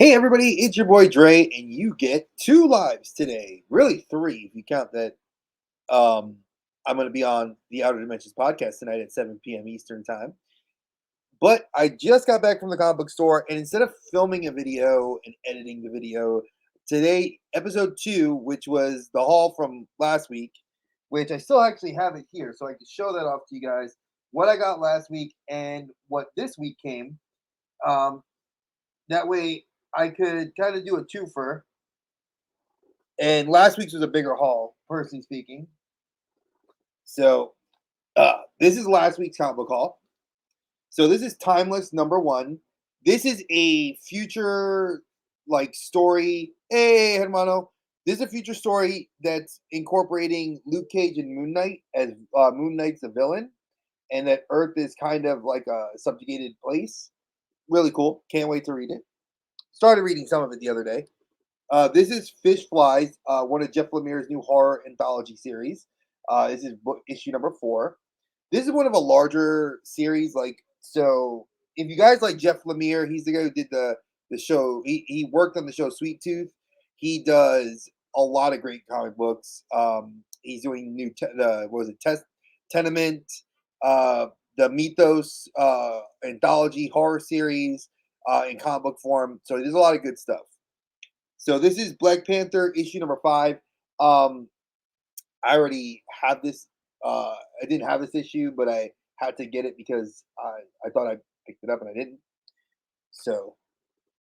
Hey everybody, it's your boy Dre, and you get two lives today. Really three if you count that um I'm gonna be on the Outer Dimensions podcast tonight at 7 p.m. Eastern time. But I just got back from the comic book store, and instead of filming a video and editing the video, today, episode two, which was the haul from last week, which I still actually have it here, so I can show that off to you guys, what I got last week and what this week came. Um, that way I could kind of do a twofer. And last week's was a bigger haul, personally speaking. So this is last week's comic book haul. So this is Timeless number one. This is a future like story. Hey, hermano. This is a future story that's incorporating Luke Cage and Moon Knight as Moon Knight's a villain, and that Earth is kind of like a subjugated place. Really cool. Can't wait to read it. Started reading some of it the other day. This is Fish Flies, one of Jeff Lemire's new horror anthology series. This is book issue number four. This is one of a larger series. So if you guys like Jeff Lemire, he's the guy who did the show. He worked on the show Sweet Tooth. He does a lot of great comic books. He's doing the what was it Test Tenement, uh, the Mythos anthology horror series in comic book form. So there's a lot of good stuff. So this is Black Panther issue number five. Um, I already have this. I didn't have this issue, but I had to get it because I thought I picked it up and I didn't. So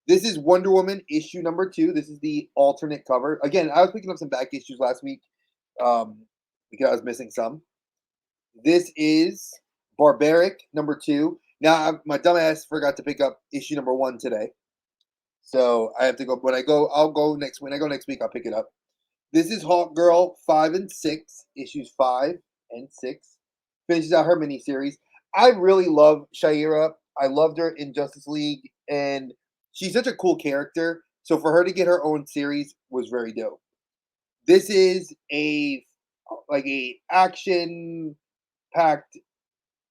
this is Wonder Woman issue number two. This is the alternate cover. Again, I was picking up some back issues last week um, because I was missing some. This is Barbaric number two. Now my dumbass forgot to pick up issue number one today, so I have to go. When I go, I'll go next. When I go next week, I'll pick it up. This is Hawk Girl 5 and 6, issues 5 and 6. Finishes out her miniseries. I really love Shaira. I loved her in Justice League, and she's such a cool character. So for her to get her own series was very dope. This is a action packed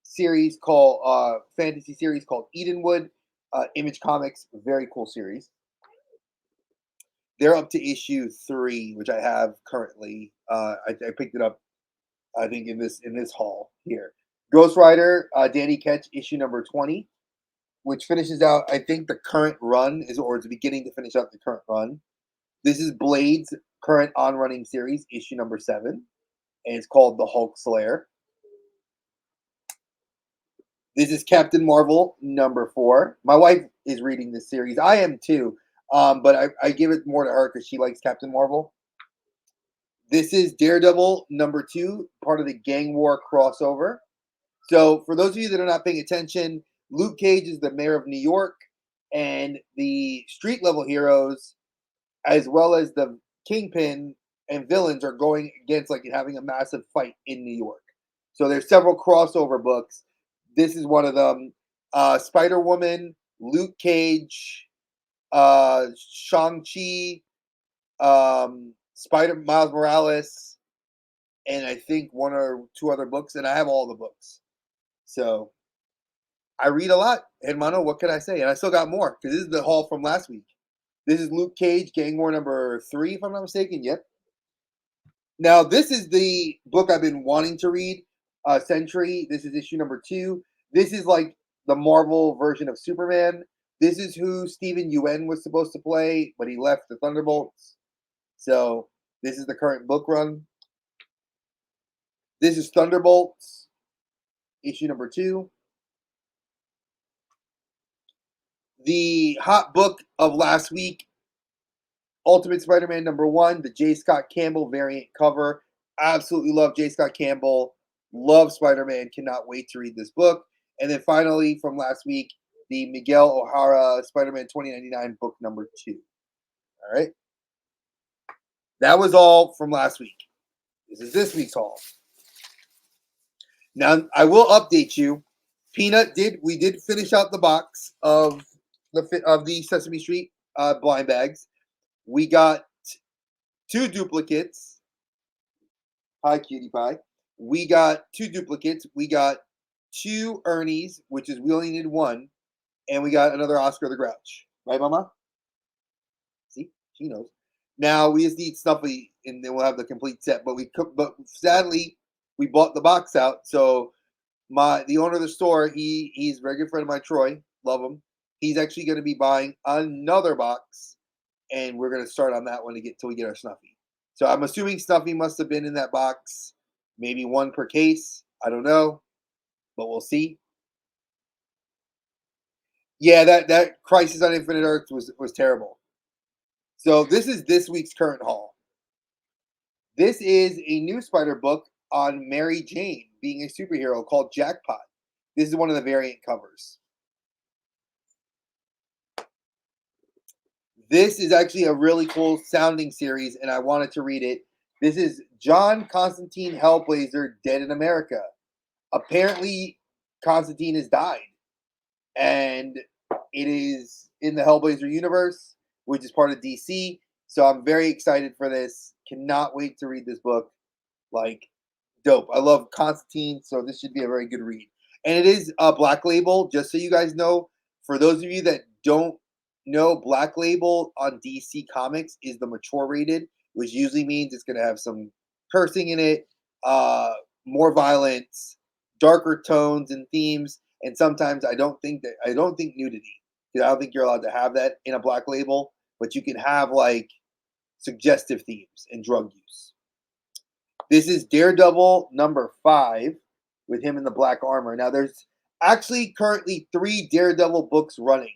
series called fantasy series called Edenwood. Image Comics, very cool series. They're up to issue three, which I have currently. I picked it up, I think, in this haul here. Ghost Rider, Danny Ketch, issue number 20, which finishes out, I think, the current run is, or it's beginning to finish out the current run. This is Blade's current on-running series, issue number 7, and it's called The Hulk Slayer. This is Captain Marvel number 4. My wife is reading this series. I am too. But I give it more to her because she likes Captain Marvel. This is Daredevil number 2, part of the Gang War crossover. So, for those of you that are not paying attention, Luke Cage is the mayor of New York, and the street level heroes, as well as the Kingpin and villains, are going against like having a massive fight in New York. So, there's several crossover books. This is one of them. Spider Woman, Luke Cage, Shang-Chi, Spider Miles Morales, and I think one or two other books, and I have all the books. So I read a lot, hermano. What can I say? And I still got more because this is the haul from last week. This is Luke Cage, Gang War number 3, if I'm not mistaken. Yep. Now this is the book I've been wanting to read. Century. This is issue number 2. This is like the Marvel version of Superman. This is who Steven Yeun was supposed to play, but he left the Thunderbolts. So this is the current book run. This is Thunderbolts, issue number 2. The hot book of last week, Ultimate Spider-Man number 1, the J. Scott Campbell variant cover. Absolutely love J. Scott Campbell. Love Spider-Man. Cannot wait to read this book. And then finally, from last week, the Miguel O'Hara Spider-Man 2099 book number 2. All right. That was all from last week. This is this week's haul. Now I will update you. We did finish out the box of the Sesame Street blind bags. We got 2 duplicates. Hi, cutie pie. We got 2 duplicates. We got 2 Ernies, which is we only needed 1, and we got another Oscar the Grouch. Right, Mama? She knows. Now we just need Snuffy, and then we'll have the complete set. But sadly, we bought the box out. So the owner of the store, he's a very good friend of mine, Troy. Love him. He's actually going to be buying another box, and we're going to start on that one to get till we get our Snuffy. So I'm assuming Snuffy must have been in that box, maybe one per case. I don't know, but we'll see. Yeah, that Crisis on Infinite Earths was terrible. So this is this week's current haul. This is a new Spider book on Mary Jane being a superhero called Jackpot. This is one of the variant covers. This is actually a really cool sounding series, and I wanted to read it. This is John Constantine Hellblazer Dead in America. Apparently, Constantine has died, and it is in the Hellblazer universe, which is part of DC. So I'm very excited for this. Cannot wait to read this book. Like, dope. I love Constantine, so this should be a very good read. And it is a Black Label, just so you guys know. For those of you that don't know, Black Label on DC Comics is the mature rated, which usually means it's going to have some cursing in it, more violence, darker tones and themes, and sometimes I don't think nudity. I don't think you're allowed to have that in a Black Label, but you can have like suggestive themes and drug use. This is Daredevil number 5 with him in the black armor. Now, there's actually currently 3 Daredevil books running.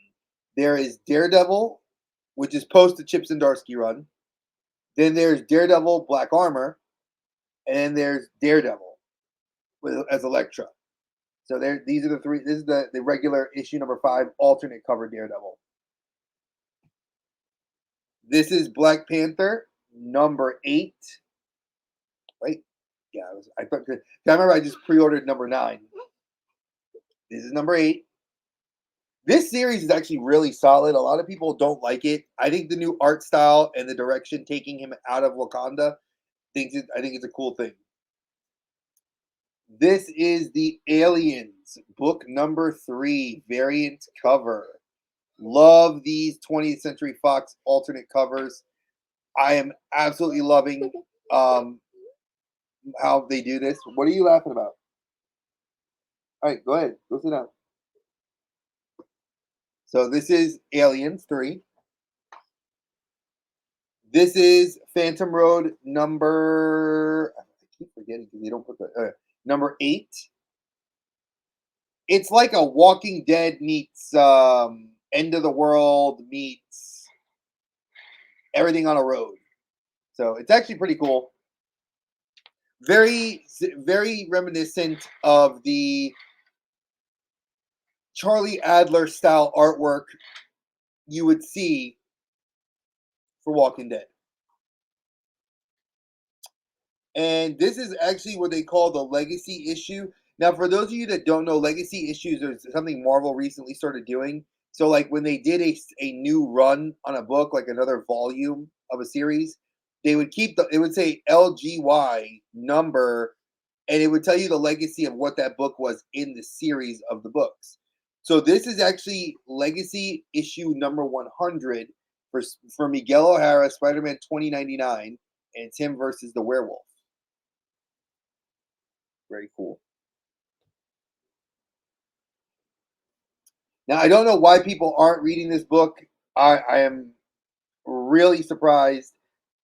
There is Daredevil, which is post the Chip Zdarsky run. Then there's Daredevil Black Armor, and then there's Daredevil as Elektra. So these are the 3. This is the regular issue number 5 alternate cover Daredevil. This is Black Panther number 8. Right? Yeah, I thought. I remember I just pre-ordered number 9. This is number 8. This series is actually really solid. A lot of people don't like it. I think the new art style and the direction taking him out of Wakanda, I think it's a cool thing. This is the Aliens book number 3 variant cover. Love these 20th Century Fox alternate covers. I am absolutely loving how they do this. What are you laughing about? All right, go ahead. Go sit down. So this is Aliens 3. This is Phantom Road number. I keep forgetting because they don't put the number 8. It's like a Walking Dead meets End of the World meets Everything on a Road. So it's actually pretty cool. Very, very reminiscent of the Charlie Adler style artwork you would see for Walking Dead. And this is actually what they call the legacy issue. Now, for those of you that don't know, legacy issues are something Marvel recently started doing. So, like when they did a new run on a book, like another volume of a series, they would it would say LGY number, and it would tell you the legacy of what that book was in the series of the books. So this is actually legacy issue number 100 for Miguel O'Hara, Spider-Man 2099, and it's him versus the werewolf. Very cool. Now, I don't know why people aren't reading this book. I am really surprised.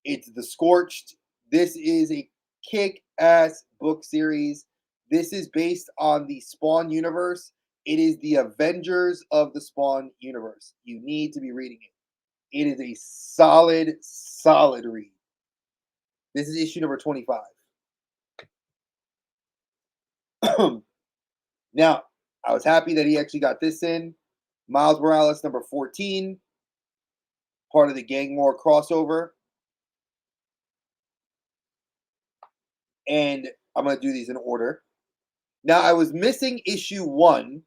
It's The Scorched. This is a kick-ass book series. This is based on the Spawn universe. It is the Avengers of the Spawn universe. You need to be reading it. It is a solid, solid read. This is issue number 25. Now, I was happy that he actually got this in. Miles Morales, number 14, part of the Gang War crossover. And I'm going to do these in order. Now, I was missing issue 1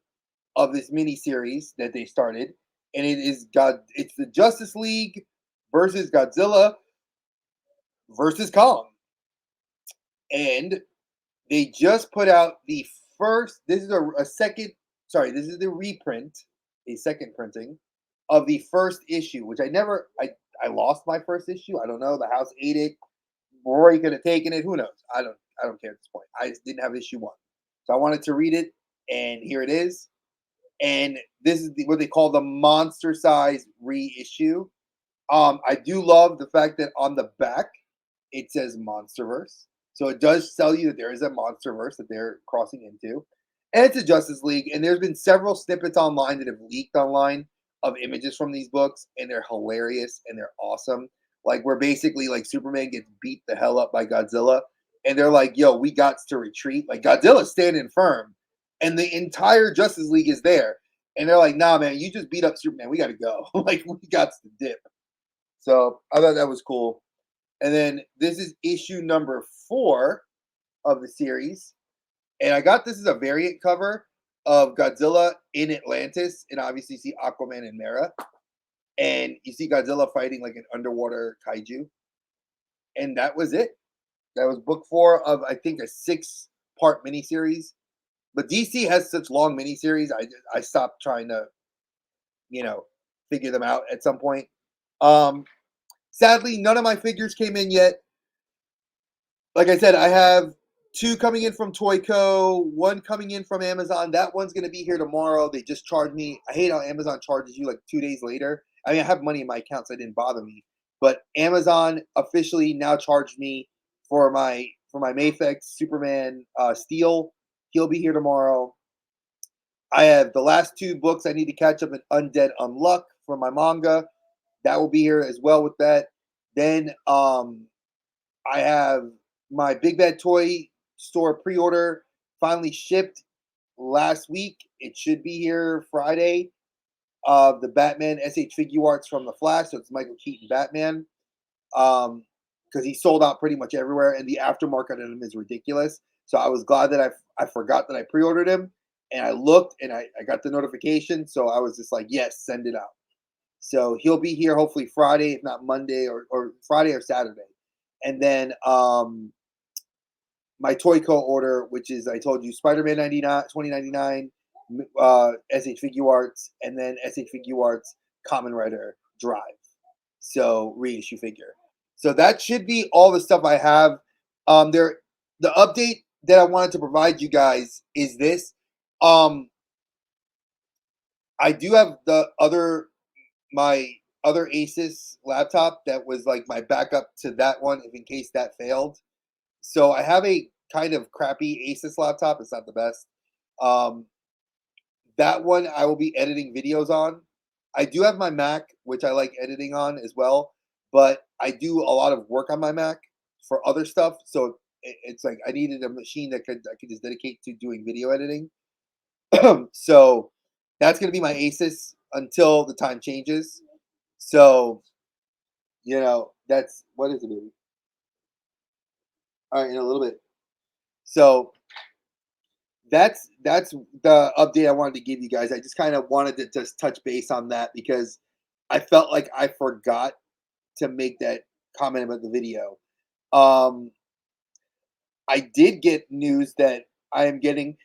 of this miniseries that they started, and it's the Justice League versus Godzilla versus Kong. And they just put out the first, this is this is the reprint, a second printing of the first issue, which I I lost my first issue. I don't know. The house ate it. Rory could have taken it. Who knows? I don't care at this point. I just didn't have issue one. So I wanted to read it, and here it is. And this is what they call the monster size reissue. I do love the fact that on the back it says Monsterverse. So it does tell you that there is a Monsterverse that they're crossing into. And it's a Justice League. And there's been several snippets online that have leaked online of images from these books, and they're hilarious and they're awesome. Like where basically like Superman gets beat the hell up by Godzilla, and they're like, yo, we got to retreat. Like Godzilla's standing firm, and the entire Justice League is there. And they're like, nah, man, you just beat up Superman. We gotta go. Like we got to dip. So I thought that was cool. And then this is issue number 4 of the series. And I got this as a variant cover of Godzilla in Atlantis. And obviously you see Aquaman and Mera. And you see Godzilla fighting like an underwater kaiju. And that was it. That was book 4 of, I think, a 6-part miniseries. But DC has such long miniseries, I stopped trying to, you know, figure them out at some point. Um, Sadly, none of my figures came in yet. Like I said, I have 2 coming in from Toyco, 1 coming in from Amazon. That one's going to be here tomorrow. They just charged me. I hate how Amazon charges you like 2 days later. I mean, I have money in my account, so it didn't bother me. But Amazon officially now charged me for my Mafex Superman Steel. He'll be here tomorrow. I have the last 2 books I need to catch up in Undead Unluck for my manga. That will be here as well with that. Then I have my Big Bad Toy Store pre-order finally shipped last week. It should be here Friday. The Batman SH Figure Arts from the Flash. So it's Michael Keaton Batman. Because he sold out pretty much everywhere, and the aftermarket on him is ridiculous. So I was glad that I forgot that I pre-ordered him, and I looked and I got the notification. So I was just like, yes, send it out. So he'll be here hopefully Friday, if not Monday or Friday or Saturday. And then my Toyco order, which is I told you Spider-Man 99, 2099, SH Figure Arts, and then SH Figure Arts Common Writer Drive. So reissue figure. So that should be all the stuff I have. The update that I wanted to provide you guys is this. I do have my other Asus laptop that was like my backup to that one, if in case that failed. So I have a kind of crappy Asus laptop. It's not the best. Um, that one I will be editing videos on. I do have my Mac, which I like editing on as well, but I do a lot of work on my Mac for other stuff. So it's like I needed a machine that I could just dedicate to doing video editing. So that's going to be my Asus until the time changes. So, that's what is it, baby? All right, in a little bit. So that's the update I wanted to give you guys. I just kind of wanted to just touch base on that because I felt like I forgot to make that comment about the video. Um, I did get news that I am getting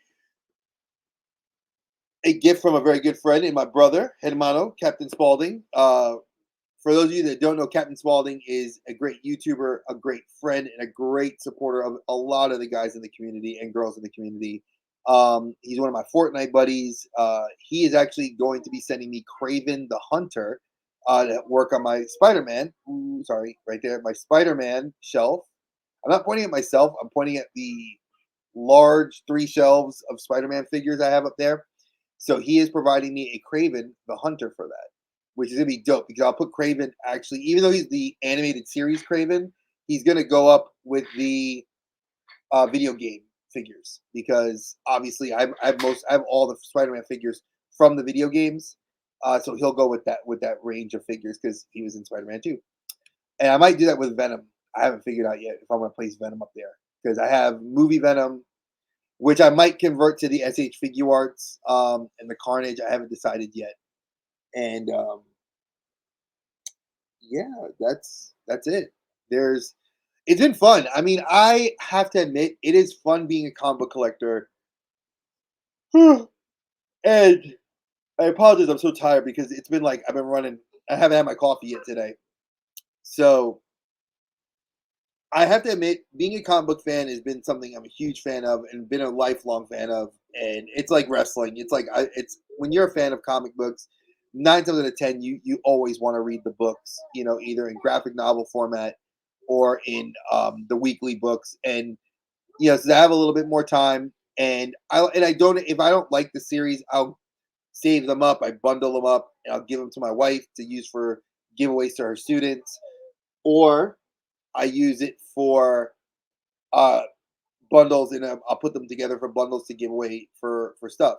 a gift from a very good friend and my brother, Hermano, Captain Spaulding. For those of you that don't know, Captain Spaulding is a great YouTuber, a great friend, and a great supporter of a lot of the guys in the community and girls in the community. He's one of my Fortnite buddies. He is actually going to be sending me Craven the Hunter to work on my Spider-Man. Ooh, sorry, right there, my Spider-Man shelf. I'm not pointing at myself. I'm pointing at the large 3 shelves of Spider-Man figures I have up there. So he is providing me a Craven the Hunter for that, which is gonna be dope because I'll put Craven actually, even though he's the animated series Craven, he's gonna go up with the video game figures because obviously I have all the Spider-Man figures from the video games, so he'll go with that range of figures because he was in Spider-Man 2, and I might do that with Venom. I haven't figured out yet if I'm gonna place Venom up there because I have movie Venom, which I might convert to the SH Figure Arts, and the Carnage. I haven't decided yet, and yeah, that's it. There's It's been fun. I mean, I have to admit, it is fun being a comic book collector. And I apologize, I'm so tired because it's been like I've been running. I haven't had my coffee yet today. So I have to admit, being a comic book fan has been something I'm a huge fan of and been a lifelong fan of. And it's like wrestling. It's like it's when you're a fan of comic books, 9 times out of 10, you always want to read the books. Either in graphic novel format or in the weekly books. And so I have a little bit more time. And I don't if I don't like the series, I'll save them up. I bundle them up and I'll give them to my wife to use for giveaways to her students, or I use it for uh, bundles, and I'll put them together for bundles to give away for stuff.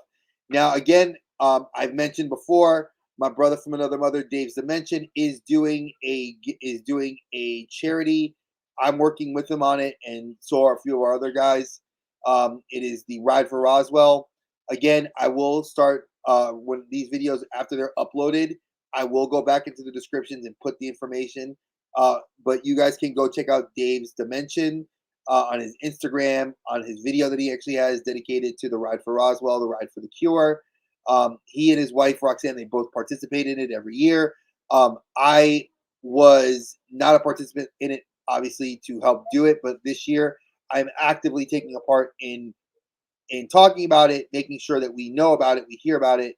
Now, again, I've mentioned before, my brother from another mother, Dave's Dimension, is doing a charity. I'm working with him on it, and so are a few of our other guys. It is the Ride for Roswell. Again, I will start when these videos after they're uploaded. I will go back into the descriptions and put the information. But you guys can go check out Dave's Dimension on his Instagram, on his video that he actually has dedicated to the Ride for Roswell, the Ride for the Cure. He and his wife Roxanne, they both participate in it every year. I was not a participant in it, obviously, to help do it, but this year I'm actively taking a part in talking about it, making sure that we know about it, we hear about it,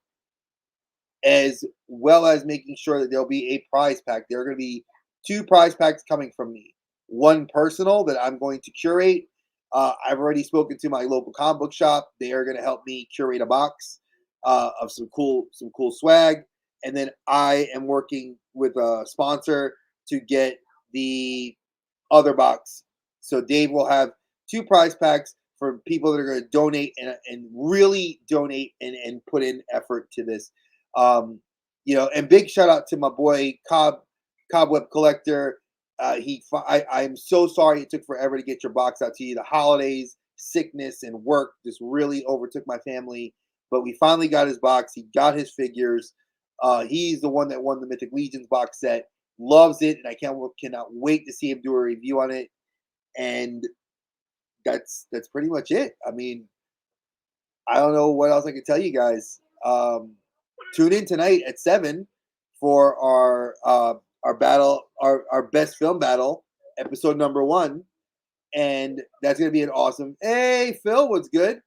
as well as making sure that there'll be a prize pack. There are going to be two prize packs coming from me. One personal that I'm going to curate. I've already spoken to my local comic book shop. They are going to help me curate a box of some cool swag, and then I am working with a sponsor to get the other box. So Dave will have two prize packs for people that are going to donate and really donate and put in effort to this. And big shout out to my boy Cobweb Collector. I'm so sorry it took forever to get your box out to you. The holidays, sickness, and work just really overtook my family. But we finally got his box. He got his figures. He's the one that won the Mythic Legions box set. Loves it, and I cannot wait to see him do a review on it. And that's pretty much it. I mean, I don't know what else I can tell you guys. Tune in tonight at 7 for our battle, our best film battle, episode number 1, and that's gonna be an awesome. Hey, Phil, what's good?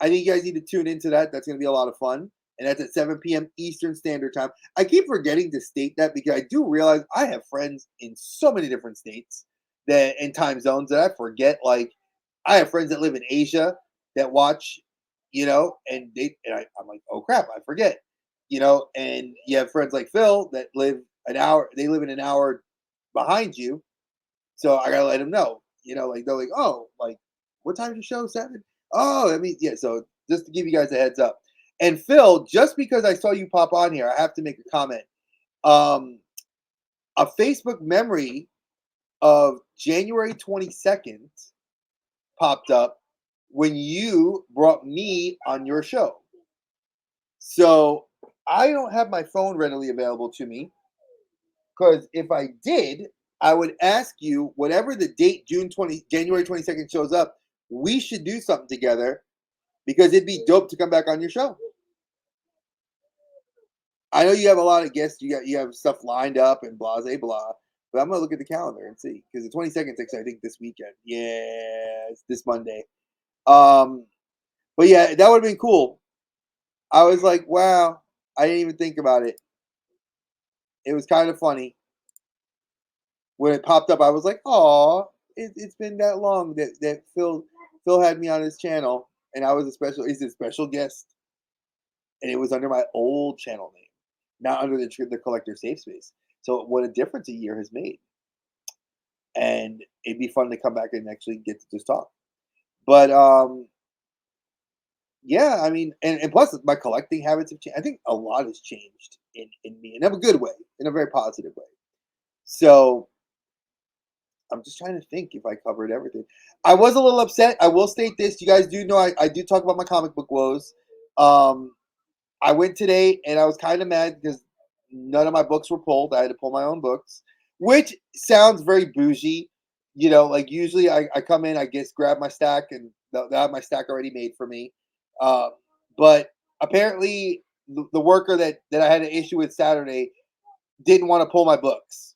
I think you guys need to tune into that. That's gonna be a lot of fun, and that's at 7 p.m. Eastern Standard Time. I keep forgetting to state that because I do realize I have friends in so many different states that and time zones that I forget. Like, I have friends that live in Asia that watch, I'm like, oh crap, I forget, and you have friends like Phil that live an hour. They live in an hour behind you, so I gotta let them know. Like they're like, oh, like what time's your show? 7? Oh, I mean, yeah. So just to give you guys a heads up. And Phil, just because I saw you pop on here, I have to make a comment. Um, a Facebook memory of January 22nd popped up when you brought me on your show. So I don't have my phone readily available to me, because if I did, I would ask you whatever the date January 22nd shows up, we should do something together because it'd be dope to come back on your show. I know you have a lot of guests, you have stuff lined up and blah blah blah, but I'm gonna look at the calendar and see because the 22nd is I think this weekend. Yeah, it's this Monday. Um, but yeah, that would have been cool. I was like, wow, I didn't even think about it. It was kind of funny when it popped up. I was like, "Oh, it's been that long that Phil had me on his channel, and I was he's a special guest, and it was under my old channel name, not under the Collector Safe Space. So what a difference a year has made, and it'd be fun to come back and actually get to just talk. But yeah, I mean, and plus my collecting habits have changed. I think a lot has changed in me, in a good way, in a very positive way. So I'm just trying to think if I covered everything. I was a little upset. I will state this. You guys do know I do talk about my comic book woes. Um, I went today and I was kind of mad because none of my books were pulled. I had to pull my own books, which sounds very bougie. Like usually I come in, I guess grab my stack, and they'll have my stack already made for me. Uh, but apparently the worker that I had an issue with Saturday didn't want to pull my books.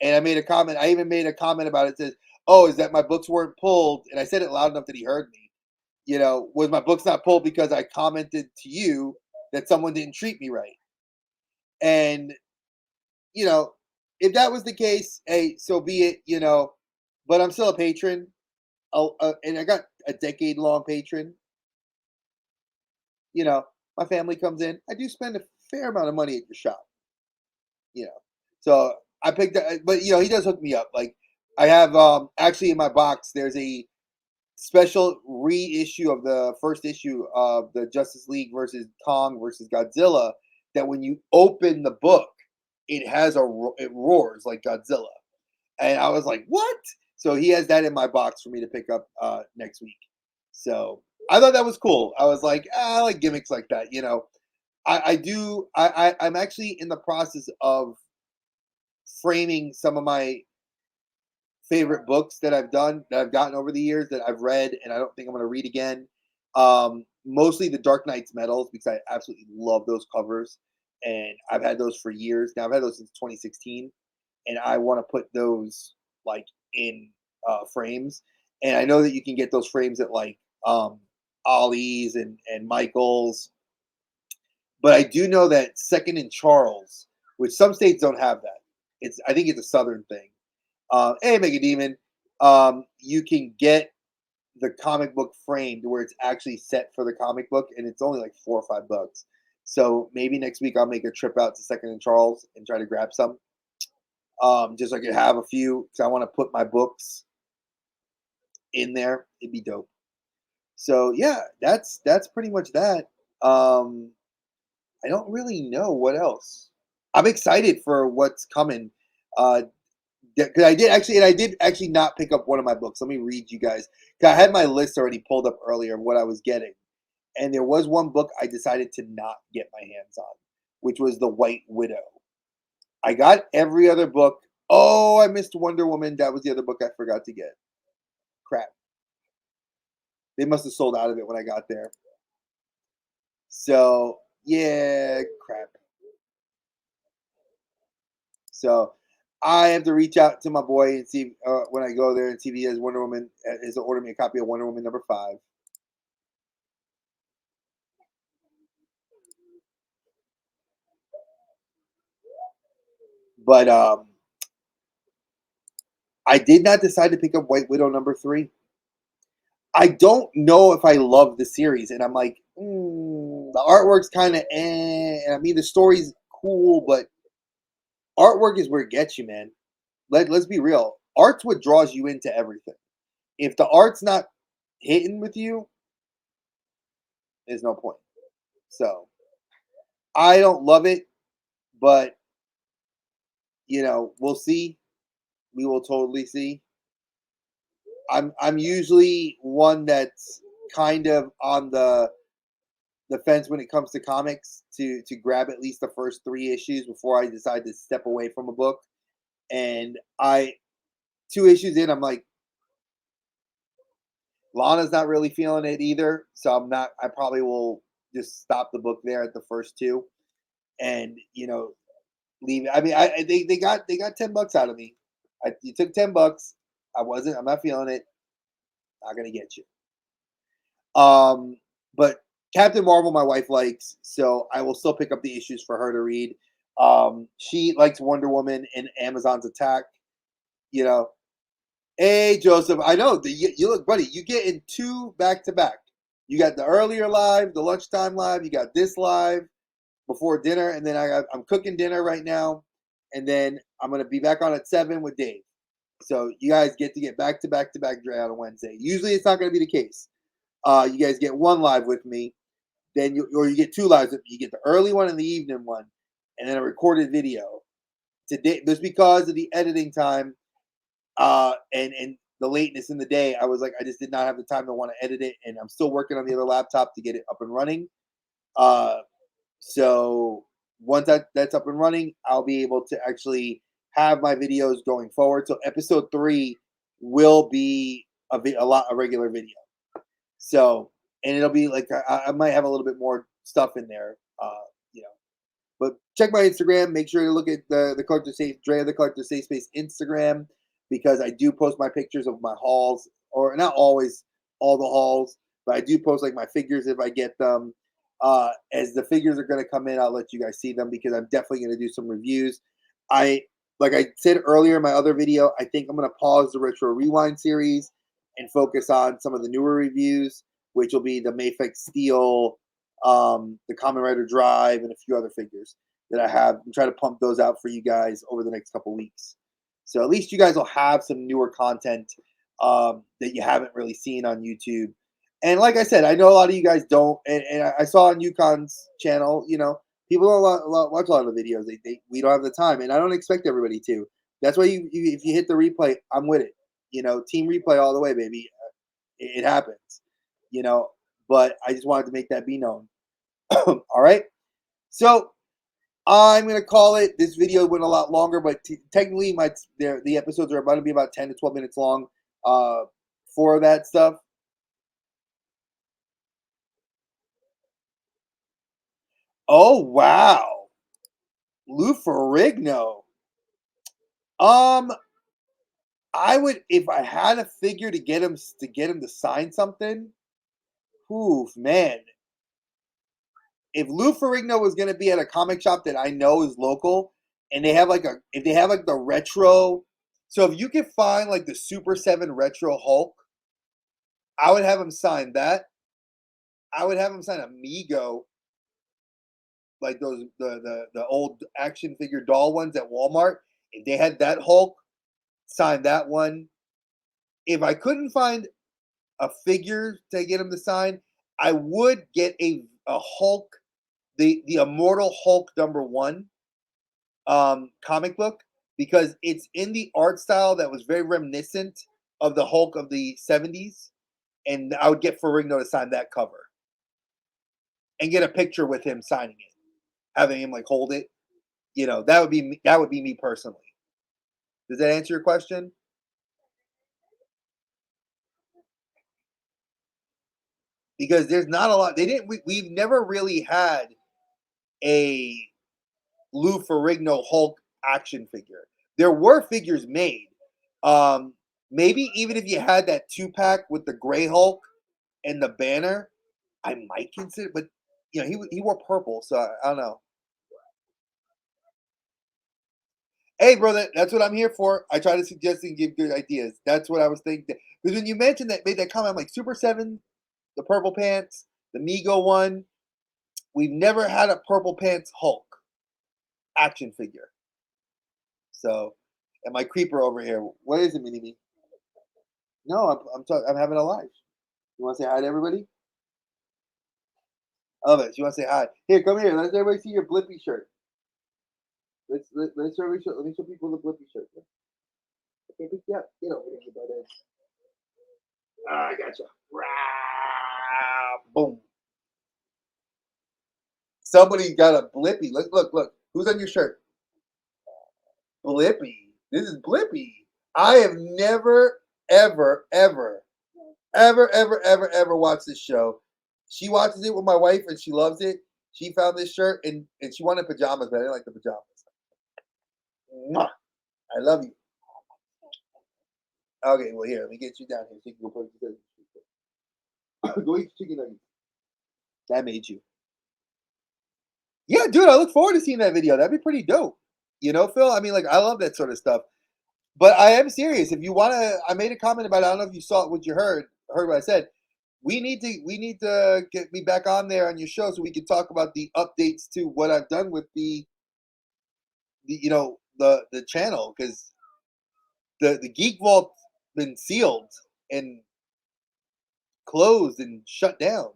And I made a comment. I even made a comment about it. Says, "Oh, is that my books weren't pulled?" And I said it loud enough that he heard me. Was my books not pulled because I commented to you that someone didn't treat me right? And you know, if that was the case, hey, so be it. But I'm still a patron. And I got a decade-long patron. You know, my family comes in. I do spend a fair amount of money at your shop. You know, so I picked. But he does hook me up. Like I have actually in my box. There's a special reissue of the first issue of the Justice League versus Kong versus Godzilla. That when you open the book, it roars like Godzilla. And I was like, what? So he has that in my box for me to pick up next week. So I thought that was cool. I was like, I like gimmicks like that. I do. I'm actually in the process of framing some of my favorite books that I've done that I've gotten over the years that I've read, and I don't think I'm going to read again. Mostly the Dark Knight's medals because I absolutely love those covers, and I've had those for years. Now I've had those since 2016, and I want to put those like in frames. And I know that you can get those frames at like Ollie's and Michaels, but I do know that Second and Charles, which some states don't have that. I think it's a Southern thing. Hey, Mega Demon, you can get the comic book framed where it's actually set for the comic book, and it's only like $4 or $5. So maybe next week I'll make a trip out to Second and Charles and try to grab some, just so I could have a few because I want to put my books in there. It'd be dope. So yeah, that's pretty much that. Um, I don't really know what else. I'm excited for what's coming. Uh, because I did actually not pick up one of my books. Let me read you guys. 'Cause I had my list already pulled up earlier of what I was getting, and there was one book I decided to not get my hands on, which was The White Widow. I got every other book. Oh, I missed Wonder Woman. That was the other book I forgot to get. Crap. They must have sold out of it when I got there. So yeah, crap. So I have to reach out to my boy and see when I go there and see if he has Wonder Woman. Is to order me a copy of Wonder Woman #5. But I did not decide to pick up White Widow #3. I don't know if I love the series, and I'm like, the artwork's kind of And I mean, the story's cool, but artwork is where it gets you, man. Let's be real. Art's what draws you into everything. If the art's not hitting with you, there's no point. So I don't love it, but we'll see. We will totally see. I'm usually one that's kind of on the fence when it comes to comics to grab at least the first 3 issues before I decide to step away from a book. And I 2 issues in, I'm like, Lana's not really feeling it either, so I'm not. I probably will just stop the book there at the first two, and leave. I mean, they got $10 out of me. You took $10. I'm not feeling it. Not gonna get you. But Captain Marvel, my wife likes, so I will still pick up the issues for her to read. She likes Wonder Woman and Amazon's Attack. You know, hey Joseph, I know you look, buddy. You get in 2 back to back. You got the earlier live, the lunchtime live. You got this live before dinner, and then I'm cooking dinner right now, and then I'm gonna be back on at 7 with Dave. So you guys get to get back to back to back Dre on a Wednesday. Usually it's not gonna be the case. You guys get one live with me, then you get 2 lives. You get the early one and the evening one, and then a recorded video. Today, just because of the editing time, and the lateness in the day, I was like, I just did not have the time to want to edit it, and I'm still working on the other laptop to get it up and running. Uh, so once that's up and running, I'll be able to actually have my videos going forward. So episode 3 will be a regular video. So, and it'll be like I might have a little bit more stuff in there, you know, But check my Instagram. Make sure to look at the Collector Safe, Dre the Collector Safe Space Instagram, because I do post my pictures of my hauls, or not always all the hauls, but I do post like my figures if I get them. As the figures are going to come in, I'll let you guys see them because I'm definitely going to do some reviews. I Like I said earlier in my other video, I think I'm going to pause the Retro Rewind series and focus on some of the newer reviews, which will be the Mafex Steel, the Kamen Rider Drive, and a few other figures that I have. I'm trying to pump those out for you guys over the next couple weeks. So at least you guys will have some newer content that you haven't really seen on YouTube. And like I said, I know a lot of you guys don't. And I saw on Yukon's channel, people don't watch a lot of the videos. We don't have the time, and I don't expect everybody to. That's why if you hit the replay, I'm with it. Team replay all the way, baby. It happens. You know, but I just wanted to make that be known. All right. So I'm gonna call it. This video went a lot longer, but technically, the episodes are about to be about 10 to 12 minutes long. For that stuff. Oh wow, Lou Ferrigno. Um, I would, if I had a figure to get him to sign something. Oof, man. If Lou Ferrigno was gonna be at a comic shop that I know is local, and if they have like the retro, so if you could find like the Super 7 retro Hulk, I would have him sign that. I would have him sign Amigo, like those the old action figure doll ones at Walmart. If they had that Hulk, sign that one. If I couldn't find a figure to get him to sign, I would get a Hulk, the Immortal Hulk #1 comic book, because it's in the art style that was very reminiscent of the Hulk of the 70s, and I would get Ferrigno to sign that cover and get a picture with him signing it, having him like hold it. That would be me personally. Does that answer your question? Because there's not a lot. They didn't. We've never really had a Lou Ferrigno Hulk action figure. There were figures made. Um, Maybe even if you had that 2-pack with the Gray Hulk and the banner, I might consider. But he wore purple, so I don't know. Hey, brother, that's what I'm here for. I try to suggest and give good ideas. That's what I was thinking. Because when you mentioned that, made that comment, I'm like Super 7, the purple pants, the Migo one. We've never had a purple pants Hulk action figure. So, and my creeper over here. What is it, Mini Me? No, I'm having a live. You want to say hi to everybody? I love it. You want to say hi? Here, come here. Let everybody see your Blippy shirt. Let me show people the Blippy shirt. Okay, yeah, get over here, brother. I gotcha. Boom. Somebody got a Blippy. Look. Who's on your shirt? Blippy. This is Blippy. I have never, ever, ever, ever, ever, ever, ever watched this show. She watches it with my wife and she loves it. She found this shirt and she wanted pajamas, but I didn't like the pajamas. Mwah! I love you. Okay, well here, let me get you down here so you can go put it. Go eat chicken nuggets. That made you. Yeah, dude, I look forward to seeing that video. That'd be pretty dope. Phil? I mean, like, I love that sort of stuff. But I am serious. If you want to, I made a comment about it. I don't know if you saw what you heard what I said. We need to get me back on there on your show so we can talk about the updates to what I've done with the channel, because the Geek Vault's been sealed and closed and shut down.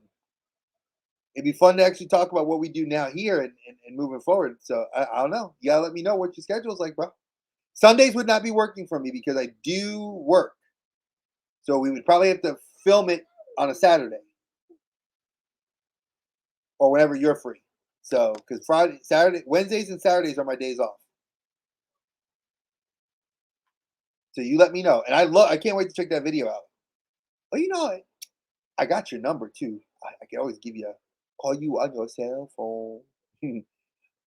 It'd be fun to actually talk about what we do now here and moving forward. So I don't know. You gotta let me know what your schedule's like, bro. Sundays would not be working for me because I do work. So we would probably have to film it on a Saturday or whenever you're free. So because Wednesdays and Saturdays are my days off. So you let me know. And I can't wait to check that video out. Oh, I got your number too. I can always call you on your cell phone.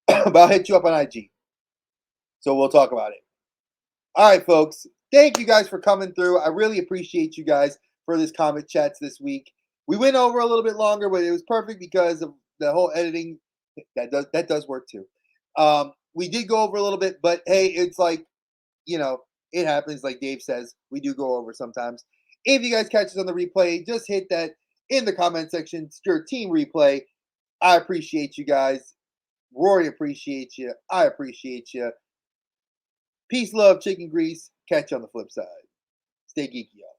but I'll hit you up on IG. So we'll talk about it. All right, folks. Thank you guys for coming through. I really appreciate you guys for this comic chats this week. We went over a little bit longer, but it was perfect because of the whole editing. That does work too. We did go over a little bit, but hey, it's like, it happens. Like Dave says, we do go over sometimes. If you guys catch us on the replay, just hit that in the comment section. It's your team replay. I appreciate you guys. Rory appreciates you. I appreciate you. Peace, love, chicken grease. Catch you on the flip side. Stay geeky, y'all.